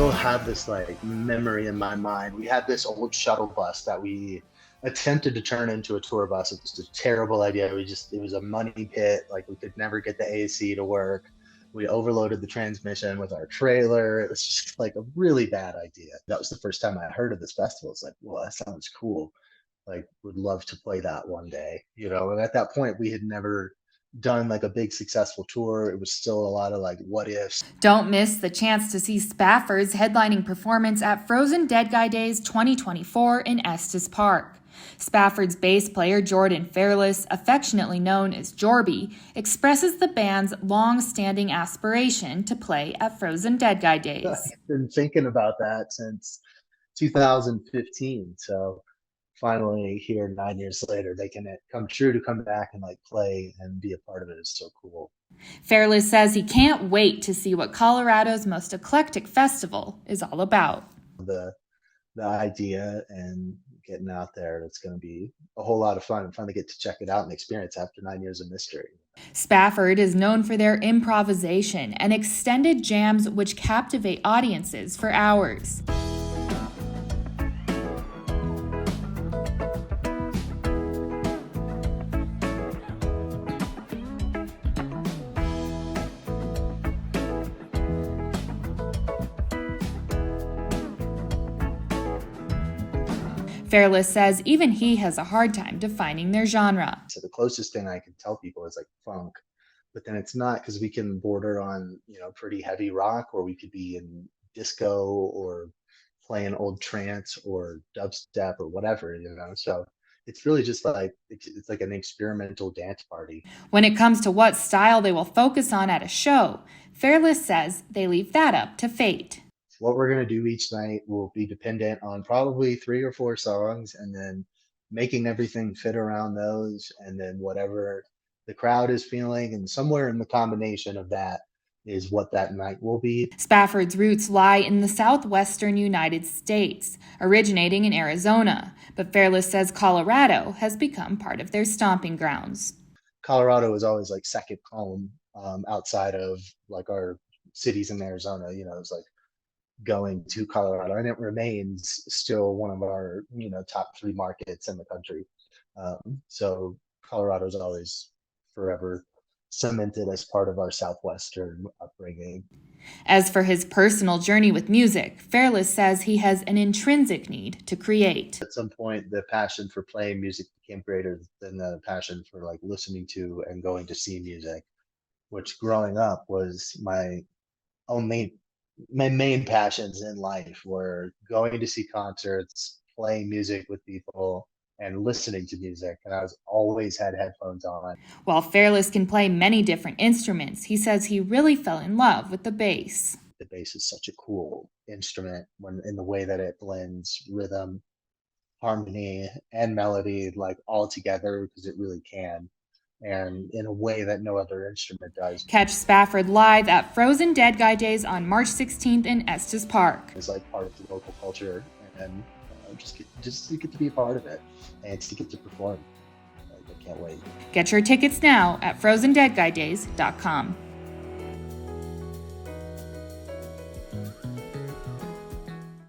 still have this like memory in my mind. We had this old shuttle bus that we attempted to turn into a tour bus. It was a terrible idea. It was a money pit. Like we could never get the AC to work. We overloaded the transmission with our trailer. It was just like a really bad idea. That was the first time I heard of this festival. It's like, well, that sounds cool. Like, would love to play that one day, you know. And at that point, we had never done like a big successful tour. It was still a lot of like what ifs. Don't miss the chance to see Spafford's headlining performance at Frozen Dead Guy Days 2024 in Estes Park. Spafford's bass player Jordan Fairless, affectionately known as Jorby, expresses the band's long-standing aspiration to play at Frozen Dead Guy Days. I've been thinking about that since 2015. So finally here 9 years later, making it come true to come back and like play and be a part of it is so cool. Fairless says he can't wait to see what Colorado's most eclectic festival is all about. The idea and getting out there, it's going to be a whole lot of fun and fun to get to check it out and experience after 9 years of mystery. Spafford is known for their improvisation and extended jams which captivate audiences for hours. Fairless says even he has a hard time defining their genre. So the closest thing I can tell people is like funk, but then it's not, because we can border on, you know, pretty heavy rock, or we could be in disco or playing old trance or dubstep or whatever, you know. So it's really just like it's like an experimental dance party. When it comes to what style they will focus on at a show, Fairless says they leave that up to fate. What we're going to do each night will be dependent on probably 3 or 4 songs, and then making everything fit around those, and then whatever the crowd is feeling, and somewhere in the combination of that is what that night will be. Spafford's roots lie in the southwestern United States, originating in Arizona, but Fairless says Colorado has become part of their stomping grounds. Colorado was always like second home, outside of like our cities in Arizona. You know, it's like going to Colorado, and it remains still one of our, you know, top 3 markets in the country. So Colorado is always forever cemented as part of our Southwestern upbringing. As for his personal journey with music, Fairless says he has an intrinsic need to create. At some point, the passion for playing music became greater than the passion for like listening to and going to see music, which growing up was only my main passions in life were going to see concerts, playing music with people, and listening to music. And I was always had headphones on. While Fairless can play many different instruments, he says he really fell in love with the bass. The bass is such a cool instrument when in the way that it blends rhythm, harmony, and melody like all together, because it really can, and in a way that no other instrument does. Catch Spafford live at Frozen Dead Guy Days on March 16th in Estes Park. It's like part of the local culture, and just to get to be a part of it and to get to perform. I can't wait. Get your tickets now at FrozenDeadGuyDays.com.